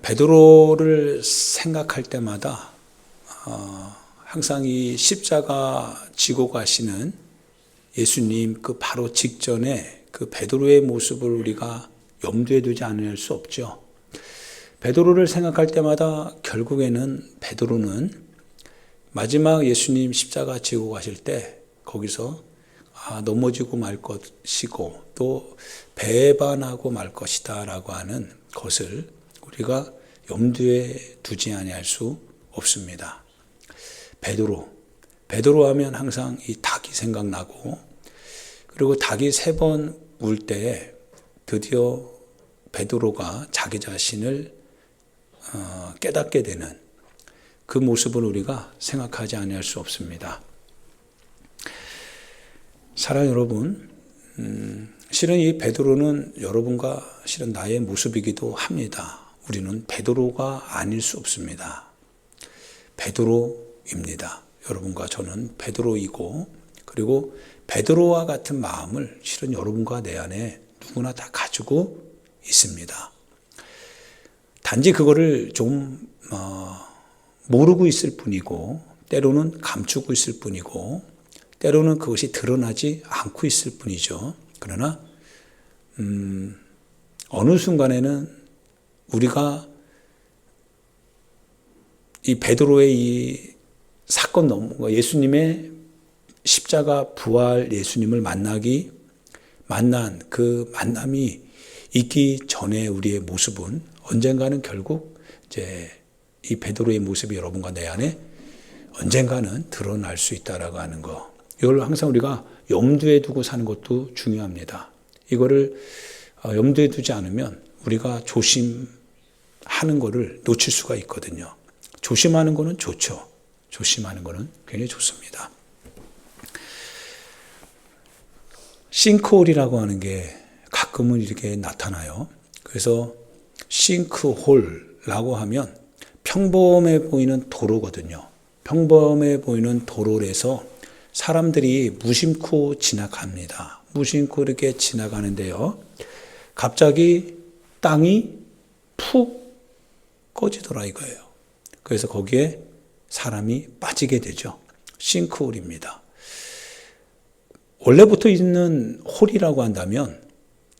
베드로를 생각할 때마다 항상 이 십자가 지고 가시는 예수님 그 바로 직전에 그 베드로의 모습을 우리가 염두에 두지 않을 수 없죠. 베드로를 생각할 때마다 결국에는 베드로는 마지막 예수님 십자가 지고 가실 때 거기서 넘어지고 말 것이고 또 배반하고 말 것이다 라고 하는 것을 우리가 염두에 두지 아니할 수 없습니다. 베드로 하면 항상 이 닭이 생각나고, 그리고 닭이 3번 울 때에 드디어 베드로가 자기 자신을 깨닫게 되는 그 모습을 우리가 생각하지 아니할 수 없습니다. 사랑하는 여러분, 실은 이 베드로는 여러분과 실은 나의 모습이기도 합니다. 우리는 베드로가 아닐 수 없습니다. 베드로입니다. 여러분과 저는 베드로이고, 그리고 베드로와 같은 마음을 실은 여러분과 내 안에 누구나 다 가지고 있습니다. 단지 그거를 좀 모르고 있을 뿐이고, 때로는 감추고 있을 뿐이고, 때로는 그것이 드러나지 않고 있을 뿐이죠. 그러나 어느 순간에는 우리가 이 베드로의 이 사건 예수님의 십자가 부활 예수님을 만난 그 만남이 있기 전에 우리의 모습은 언젠가는 결국 이제 이 베드로의 모습이 여러분과 내 안에 언젠가는 드러날 수 있다라고 하는 거. 이걸 항상 우리가 염두에 두고 사는 것도 중요합니다. 이거를 염두에 두지 않으면 우리가 조심하는 거를 놓칠 수가 있거든요. 조심하는 거는 좋죠. 조심하는 거는 굉장히 좋습니다. 싱크홀이라고 하는 게 가끔은 이렇게 나타나요. 그래서 싱크홀이라고 하면 평범해 보이는 도로거든요. 평범해 보이는 도로에서 사람들이 무심코 지나갑니다. 무심코 이렇게 지나가는데요. 갑자기 땅이 푹 꺼지더라 이거예요. 그래서 거기에 사람이 빠지게 되죠. 싱크홀입니다. 원래부터 있는 홀이라고 한다면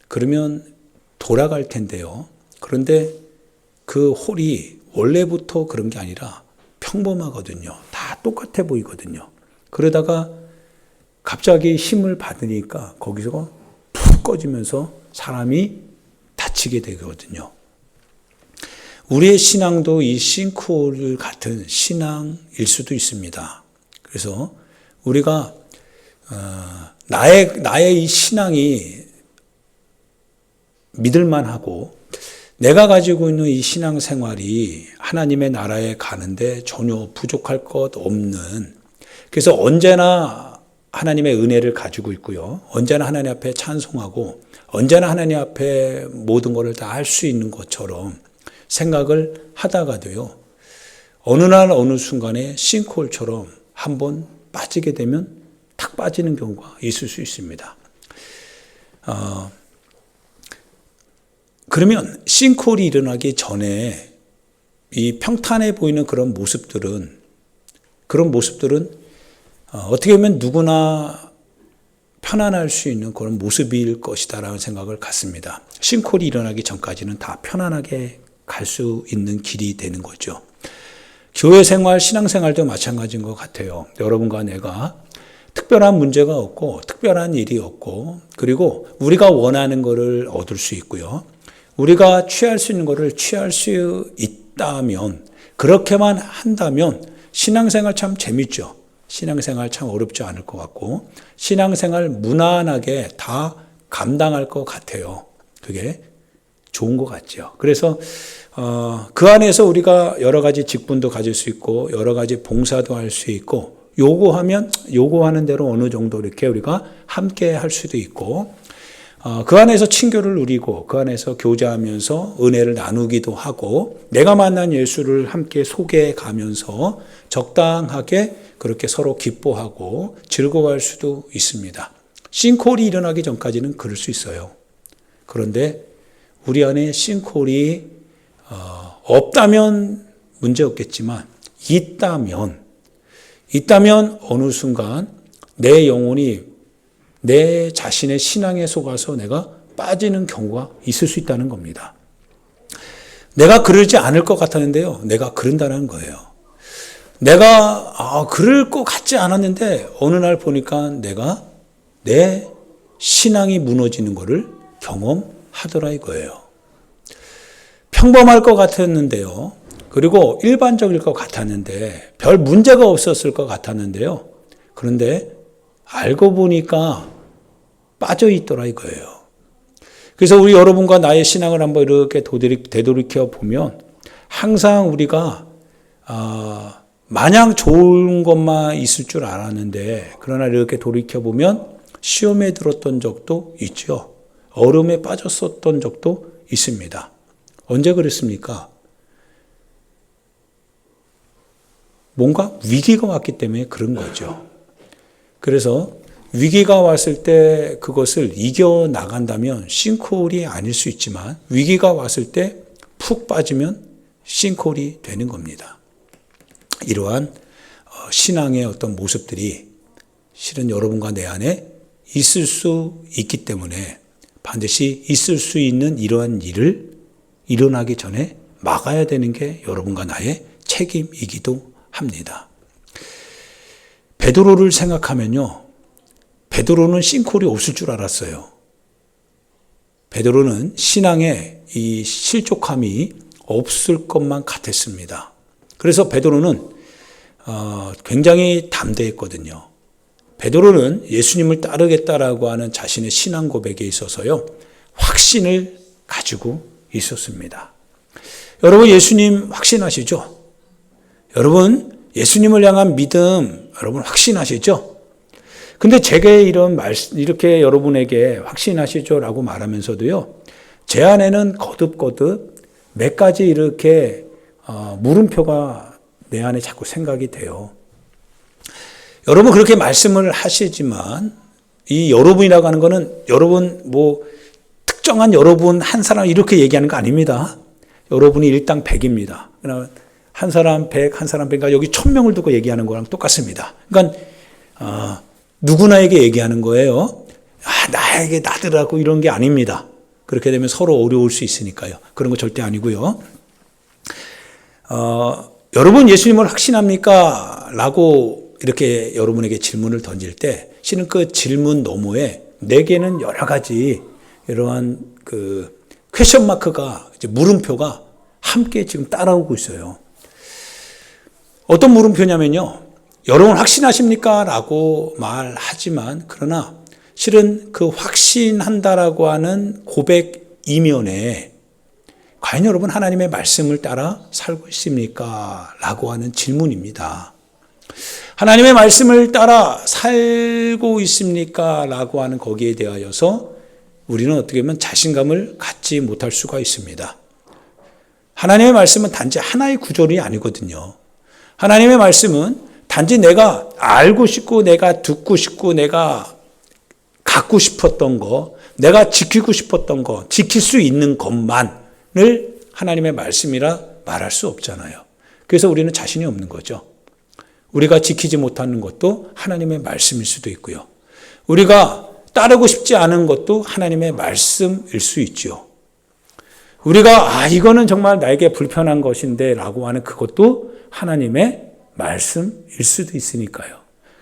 그러면 돌아갈 텐데요. 그런데 그 홀이 원래부터 그런 게 아니라 평범하거든요. 다 똑같아 보이거든요. 그러다가 갑자기 힘을 받으니까 거기서 푹 꺼지면서 사람이 다치게 되거든요. 우리의 신앙도 이 싱크홀 같은 신앙일 수도 있습니다. 그래서 우리가 나의 이 신앙이 믿을만하고 내가 가지고 있는 이 신앙생활이 하나님의 나라에 가는데 전혀 부족할 것 없는, 그래서 언제나 하나님의 은혜를 가지고 있고요. 언제나 하나님 앞에 찬송하고 언제나 하나님 앞에 모든 것을 다 할 수 있는 것처럼 생각을 하다가도요. 어느 날 어느 순간에 싱크홀처럼 한번 빠지게 되면 탁 빠지는 경우가 있을 수 있습니다. 그러면 싱크홀이 일어나기 전에 이 평탄해 보이는 그런 모습들은 어떻게 보면 누구나 편안할 수 있는 그런 모습일 것이다라는 생각을 갖습니다. 싱크홀이 일어나기 전까지는 다 편안하게 갈 수 있는 길이 되는 거죠. 교회 생활, 신앙생활도 마찬가지인 것 같아요. 여러분과 내가 특별한 문제가 없고 특별한 일이 없고, 그리고 우리가 원하는 것을 얻을 수 있고요. 우리가 취할 수 있는 것을 취할 수 있다면, 그렇게만 한다면 신앙생활 참 재밌죠. 신앙생활 참 어렵지 않을 것 같고 신앙생활 무난하게 다 감당할 것 같아요. 그게 좋은 것 같죠. 그래서 그 안에서 우리가 여러 가지 직분도 가질 수 있고 여러 가지 봉사도 할 수 있고, 요구하는 대로 어느 정도 이렇게 우리가 함께 할 수도 있고, 그 안에서 친교를 누리고 그 안에서 교제하면서 은혜를 나누기도 하고, 내가 만난 예수를 함께 소개해 가면서 적당하게 그렇게 서로 기뻐하고 즐거워할 수도 있습니다. 싱크홀이 일어나기 전까지는 그럴 수 있어요. 그런데 우리 안에 싱크홀이 없다면 문제 없겠지만 있다면 어느 순간 내 영혼이 내 자신의 신앙에 속아서 내가 빠지는 경우가 있을 수 있다는 겁니다. 내가 그러지 않을 것 같았는데요. 내가 그런다는 거예요. 내가 그럴 것 같지 않았는데 어느 날 보니까 내가 내 신앙이 무너지는 것을 경험하더라 이거예요. 평범할 것 같았는데요. 그리고 일반적일 것 같았는데 별 문제가 없었을 것 같았는데요. 그런데 알고 보니까 빠져 있더라 이거예요. 그래서 우리 여러분과 나의 신앙을 한번 이렇게 되돌이켜 보면 항상 우리가 마냥 좋은 것만 있을 줄 알았는데 그러나 이렇게 돌이켜 보면 시험에 들었던 적도 있죠. 얼음에 빠졌었던 적도 있습니다. 언제 그랬습니까? 뭔가 위기가 왔기 때문에 그런 거죠. 그래서 위기가 왔을 때 그것을 이겨나간다면 싱크홀이 아닐 수 있지만 위기가 왔을 때 푹 빠지면 싱크홀이 되는 겁니다. 이러한 신앙의 어떤 모습들이 실은 여러분과 내 안에 있을 수 있기 때문에 반드시 있을 수 있는 이러한 일을 일어나기 전에 막아야 되는 게 여러분과 나의 책임이기도 합니다. 베드로를 생각하면요. 베드로는 싱크홀이 없을 줄 알았어요. 베드로는 신앙에 이 실족함이 없을 것만 같았습니다. 그래서 베드로는 굉장히 담대했거든요. 베드로는 예수님을 따르겠다라고 하는 자신의 신앙 고백에 있어서요. 확신을 가지고 있었습니다. 여러분 예수님 확신하시죠? 여러분 예수님을 향한 믿음 여러분 확신하시죠? 근데 제게 이렇게 여러분에게 확신하시죠라고 말하면서도요. 제 안에는 거듭 몇 가지 이렇게 물음표가 내 안에 자꾸 생각이 돼요. 여러분 그렇게 말씀을 하시지만 이 여러분이라고 하는 거는 여러분 특정한 여러분 한 사람 이렇게 얘기하는 거 아닙니다. 여러분이 일당 100입니다. 그러나 한 사람 100, 한 사람 100, 여기 1000명을 두고 얘기하는 거랑 똑같습니다. 그러니까 누구나에게 얘기하는 거예요. 나에게 나더라고 이런 게 아닙니다. 그렇게 되면 서로 어려울 수 있으니까요. 그런 거 절대 아니고요. 여러분 예수님을 확신합니까? 라고 이렇게 여러분에게 질문을 던질 때 실은 그 질문 너머에 내게는 여러 가지 이러한 퀘션 마크가 물음표가 함께 지금 따라오고 있어요. 어떤 물음표냐면요. 여러분 확신하십니까? 라고 말하지만 그러나 실은 그 확신한다라고 하는 고백 이면에 과연 여러분 하나님의 말씀을 따라 살고 있습니까? 라고 하는 질문입니다. 하나님의 말씀을 따라 살고 있습니까? 라고 하는 거기에 대하여서 우리는 어떻게 보면 자신감을 갖지 못할 수가 있습니다. 하나님의 말씀은 단지 하나의 구절이 아니거든요. 하나님의 말씀은 단지 내가 알고 싶고 내가 듣고 싶고 내가 갖고 싶었던 거, 내가 지키고 싶었던 거, 지킬 수 있는 것만을 하나님의 말씀이라 말할 수 없잖아요. 그래서 우리는 자신이 없는 거죠. 우리가 지키지 못하는 것도 하나님의 말씀일 수도 있고요. 우리가 따르고 싶지 않은 것도 하나님의 말씀일 수 있죠. 우리가 이거는 정말 나에게 불편한 것인데 라고 하는 그것도 하나님의 말씀일 수도 있으니까요.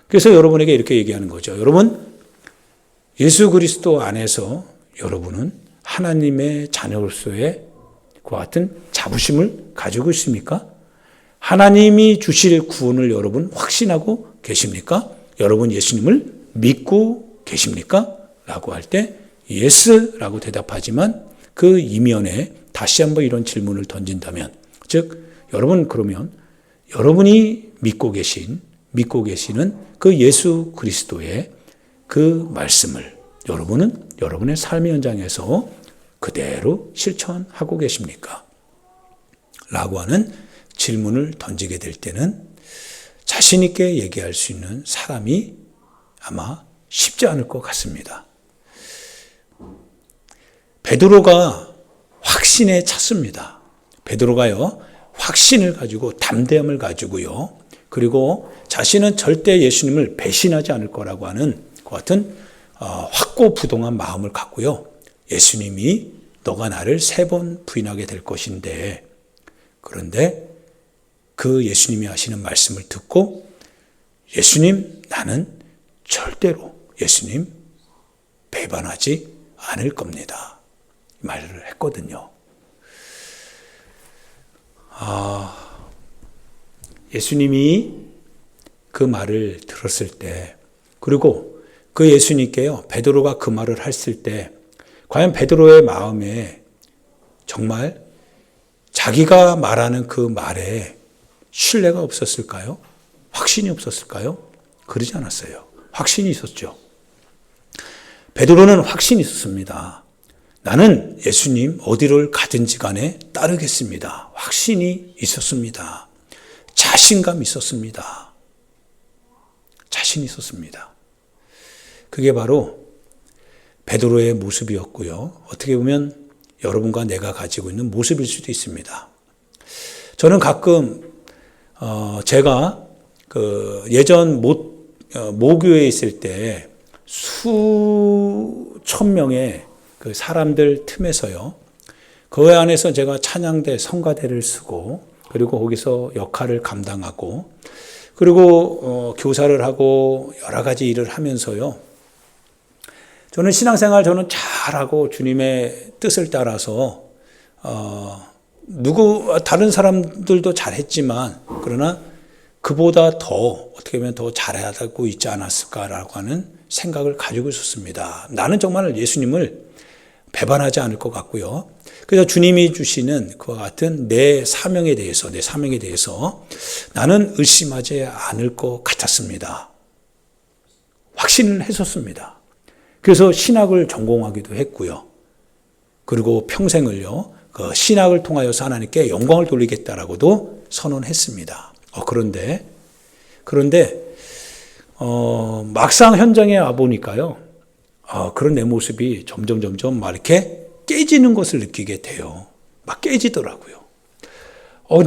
그래서 여러분에게 이렇게 얘기하는 거죠. 여러분 예수 그리스도 안에서 여러분은 하나님의 자녀로서의 그와 같은 자부심을 가지고 있습니까? 하나님이 주실 구원을 여러분 확신하고 계십니까? 여러분 예수님을 믿고 계십니까? 라고 할 때 예스라고 대답하지만 그 이면에 다시 한번 이런 질문을 던진다면 즉 여러분 그러면 여러분이 믿고 계시는 그 예수 그리스도의 그 말씀을 여러분은 여러분의 삶의 현장에서 그대로 실천하고 계십니까? 라고 하는 질문을 던지게 될 때는 자신 있게 얘기할 수 있는 사람이 아마 쉽지 않을 것 같습니다. 베드로가 확신에 찼습니다. 베드로가요, 확신을 가지고 담대함을 가지고요, 그리고 자신은 절대 예수님을 배신하지 않을 거라고 하는 그 같은 확고부동한 마음을 갖고요, 예수님이 너가 나를 3번 부인하게 될 것인데, 그런데 그 예수님이 하시는 말씀을 듣고 예수님, 나는 절대로 예수님 배반하지 않을 겁니다, 말을 했거든요. 예수님이 그 말을 들었을 때, 그리고 그 예수님께요, 베드로가 그 말을 했을 때 과연 베드로의 마음에 정말 자기가 말하는 그 말에 신뢰가 없었을까요? 확신이 없었을까요? 그러지 않았어요. 확신이 있었죠. 베드로는 확신이 있었습니다. 나는 예수님 어디를 가든지 간에 따르겠습니다. 확신이 있었습니다. 자신감이 있었습니다. 자신이 있었습니다. 그게 바로 베드로의 모습이었고요. 어떻게 보면 여러분과 내가 가지고 있는 모습일 수도 있습니다. 저는 가끔 제가 예전 모교에 있을 때 수천 명의 그 사람들 틈에서요, 그 안에서 제가 찬양대 성가대를 쓰고, 그리고 거기서 역할을 감당하고, 그리고 교사를 하고 여러 가지 일을 하면서요, 저는 신앙생활 잘하고 주님의 뜻을 따라서 다른 사람들도 잘했지만, 그러나 그보다 더 어떻게 보면 더 잘하고 있지 않았을까라고 하는 생각을 가지고 있었습니다. 나는 정말 예수님을 배반하지 않을 것 같고요. 그래서 주님이 주시는 그와 같은 내 사명에 대해서 나는 의심하지 않을 것 같았습니다. 확신을 했었습니다. 그래서 신학을 전공하기도 했고요. 그리고 평생을요, 그 신학을 통하여서 하나님께 영광을 돌리겠다라고도 선언했습니다. 그런데 막상 현장에 와 보니까요, 그런 내 모습이 점점 막 이렇게 깨지는 것을 느끼게 돼요. 막 깨지더라고요.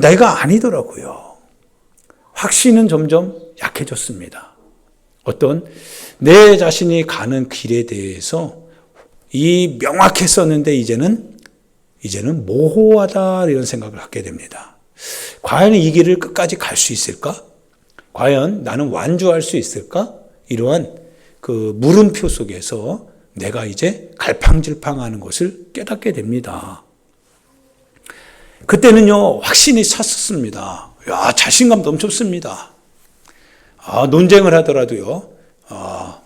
내가 아니더라고요. 확신은 점점 약해졌습니다. 어떤 내 자신이 가는 길에 대해서 명확했었는데 이제는 모호하다, 이런 생각을 갖게 됩니다. 과연 이 길을 끝까지 갈 수 있을까? 과연 나는 완주할 수 있을까? 이러한 그 물음표 속에서 내가 이제 갈팡질팡하는 것을 깨닫게 됩니다. 그때는요, 확신이 찼었습니다. 자신감 넘쳤습니다. 논쟁을 하더라도요,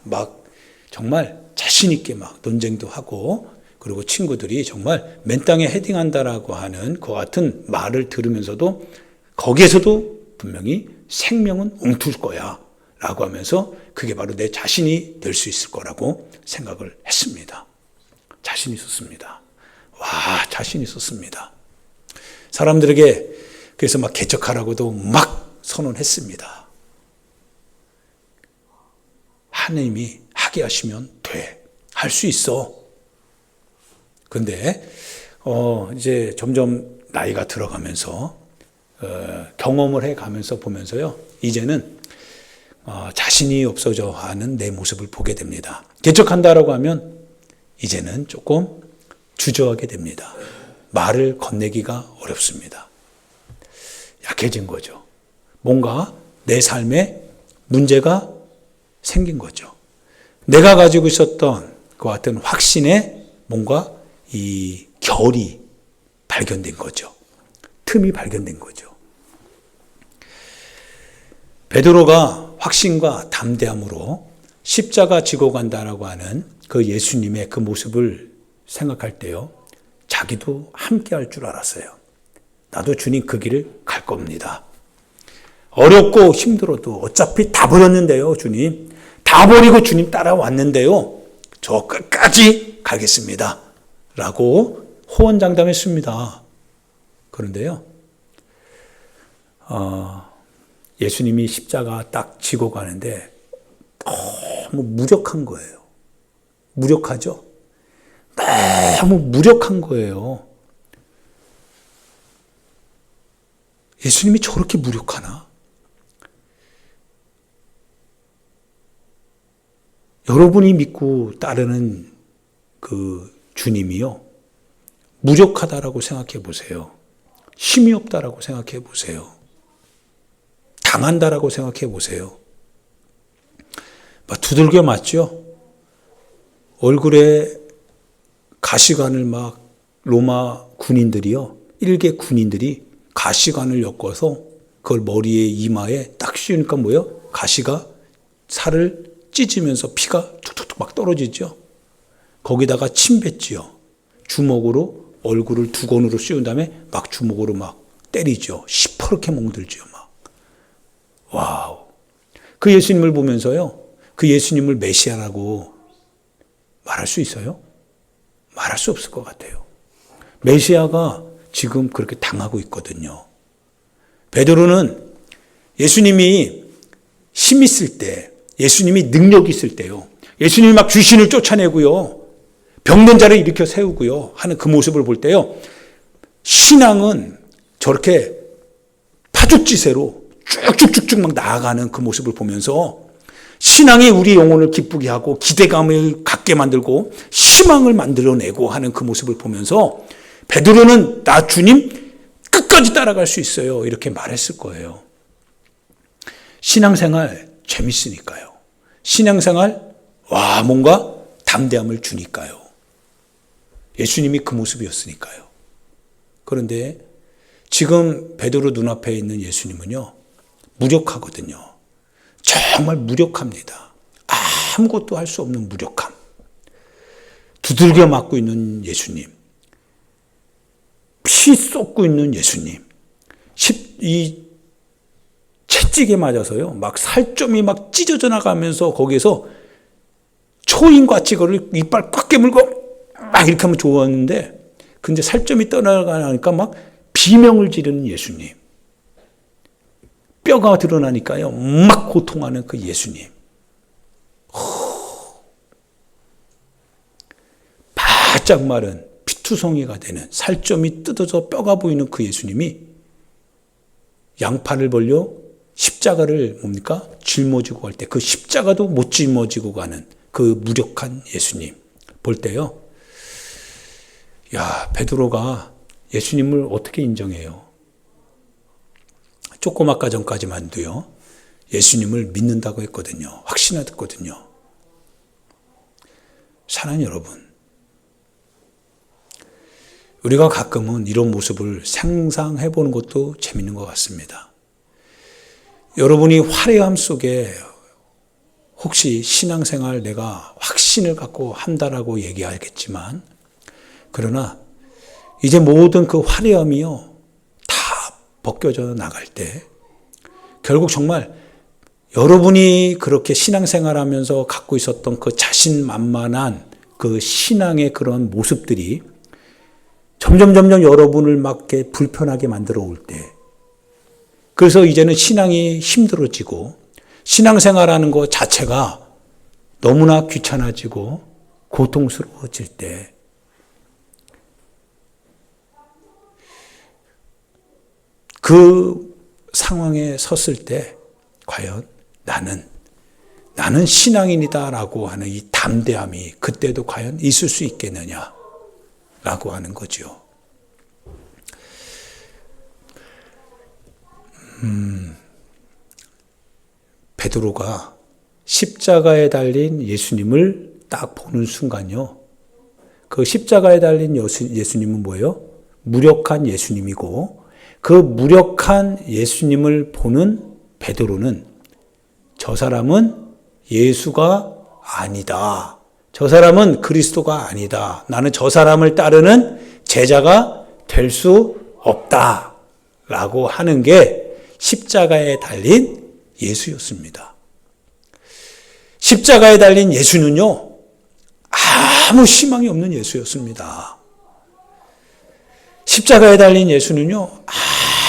막 정말 자신있게 막 논쟁도 하고, 그리고 친구들이 정말 맨 땅에 헤딩한다라고 하는 그 같은 말을 들으면서도 거기에서도 분명히 생명은 엉툴 거야 라고 하면서 그게 바로 내 자신이 될 수 있을 거라고 생각을 했습니다. 자신이 있었습니다. 자신이 있었습니다. 사람들에게 그래서 막 개척하라고도 막 선언했습니다. 하나님이 하게 하시면 돼. 할 수 있어. 근데 이제 점점 나이가 들어가면서 경험을 해가면서 보면서요, 이제는 자신이 없어져 하는 내 모습을 보게 됩니다. 개척한다라고 하면 이제는 조금 주저하게 됩니다. 말을 건네기가 어렵습니다. 약해진 거죠. 뭔가 내 삶에 문제가 생긴 거죠. 내가 가지고 있었던 그 같은 확신에 뭔가 이 결이 발견된 거죠. 틈이 발견된 거죠. 베드로가 확신과 담대함으로 십자가 지고 간다라고 하는 그 예수님의 그 모습을 생각할 때요, 자기도 함께 할 줄 알았어요. 나도 주님 그 길을 갈 겁니다. 어렵고 힘들어도 어차피 다 버렸는데요, 주님. 다 버리고 주님 따라왔는데요, 저 끝까지 가겠습니다. 라고 호언장담했습니다. 그런데요, 예수님이 십자가 딱 지고 가는데 너무 무력한 거예요. 무력하죠? 너무 무력한 거예요. 예수님이 저렇게 무력하나? 여러분이 믿고 따르는 그 주님이요, 무력하다라고 생각해 보세요. 힘이 없다라고 생각해 보세요. 당한다라고 생각해 보세요. 막 두들겨 맞죠? 얼굴에 가시관을 막 로마 군인들이요, 일개 군인들이 가시관을 엮어서 그걸 머리에 이마에 딱 씌우니까 뭐예요? 가시가 살을 찢으면서 피가 툭툭툭 막 떨어지죠. 거기다가 침 뱉지요. 주먹으로 얼굴을 두건으로 씌운 다음에 막 주먹으로 막 때리죠. 시퍼렇게 멍들죠. 막. 와우. 그 예수님을 보면서요, 그 예수님을 메시아라고 말할 수 있어요? 말할 수 없을 것 같아요. 메시아가 지금 그렇게 당하고 있거든요. 베드로는 예수님이 힘 있을 때, 예수님이 능력 있을 때요, 예수님이 막 귀신을 쫓아내고요, 병든 자를 일으켜 세우고요 하는 그 모습을 볼 때요, 신앙은 저렇게 파죽지세로 쭉쭉쭉쭉 막 나아가는 그 모습을 보면서 신앙이 우리 영혼을 기쁘게 하고 기대감을 갖게 만들고 희망을 만들어내고 하는 그 모습을 보면서 베드로는 나 주님 끝까지 따라갈 수 있어요, 이렇게 말했을 거예요. 신앙생활 재밌으니까요. 신앙생활 뭔가 담대함을 주니까요. 예수님이 그 모습이었으니까요. 그런데 지금 베드로 눈앞에 있는 예수님은요, 무력하거든요. 정말 무력합니다. 아무것도 할 수 없는 무력함. 두들겨 맞고 있는 예수님. 피 쏟고 있는 예수님. 이 채찍에 맞아서요, 막 살점이 막 찢어져 나가면서 거기에서 초인같이 그걸 이빨 꽉 깨물고 막 이렇게 하면 좋았는데, 근데 살점이 떠나가니까 막 비명을 지르는 예수님. 뼈가 드러나니까요, 막 고통하는 그 예수님. 바짝 마른 피투성이가 되는, 살점이 뜯어져 뼈가 보이는 그 예수님이 양팔을 벌려 십자가를 뭡니까? 짊어지고 갈 때 그 십자가도 못 짊어지고 가는 그 무력한 예수님 볼 때요, 베드로가 예수님을 어떻게 인정해요? 조금 아까 전까지만도요, 예수님을 믿는다고 했거든요. 확신했거든요. 사랑하는 여러분, 우리가 가끔은 이런 모습을 상상해 보는 것도 재밌는 것 같습니다. 여러분이 화려함 속에 혹시 신앙생활 내가 확신을 갖고 한다라고 얘기하겠지만, 그러나 이제 모든 그 화려함이요, 다 벗겨져 나갈 때 결국 정말 여러분이 그렇게 신앙생활하면서 갖고 있었던 그 자신만만한 그 신앙의 그런 모습들이 점점 여러분을 막 이렇게 불편하게 만들어 올 때, 그래서 이제는 신앙이 힘들어지고 신앙생활하는 것 자체가 너무나 귀찮아지고 고통스러워질 때, 그 상황에 섰을 때 과연 나는 신앙인이다라고 하는 이 담대함이 그때도 과연 있을 수 있겠느냐라고 하는 거죠. 베드로가 십자가에 달린 예수님을 딱 보는 순간요, 그 십자가에 달린 예수님은 뭐예요? 무력한 예수님이고, 그 무력한 예수님을 보는 베드로는 저 사람은 예수가 아니다, 저 사람은 그리스도가 아니다, 나는 저 사람을 따르는 제자가 될 수 없다 라고 하는 게 십자가에 달린 예수였습니다. 십자가에 달린 예수는요, 아무 희망이 없는 예수였습니다. 십자가에 달린 예수는요,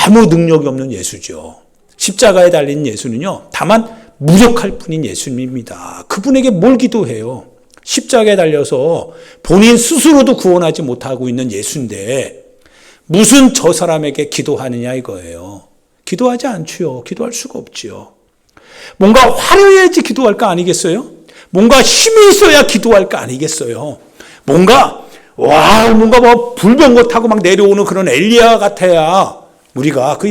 아무 능력이 없는 예수죠. 십자가에 달린 예수는요, 다만 무력할 뿐인 예수님입니다. 그분에게 뭘 기도해요? 십자가에 달려서 본인 스스로도 구원하지 못하고 있는 예수인데 무슨 저 사람에게 기도하느냐 이거예요. 기도하지 않지요. 기도할 수가 없지요. 뭔가 화려해야지 기도할 거 아니겠어요? 뭔가 힘이 있어야 기도할 거 아니겠어요? 뭔가 뭐 불병거 타고 막 내려오는 그런 엘리야 같아야 우리가 그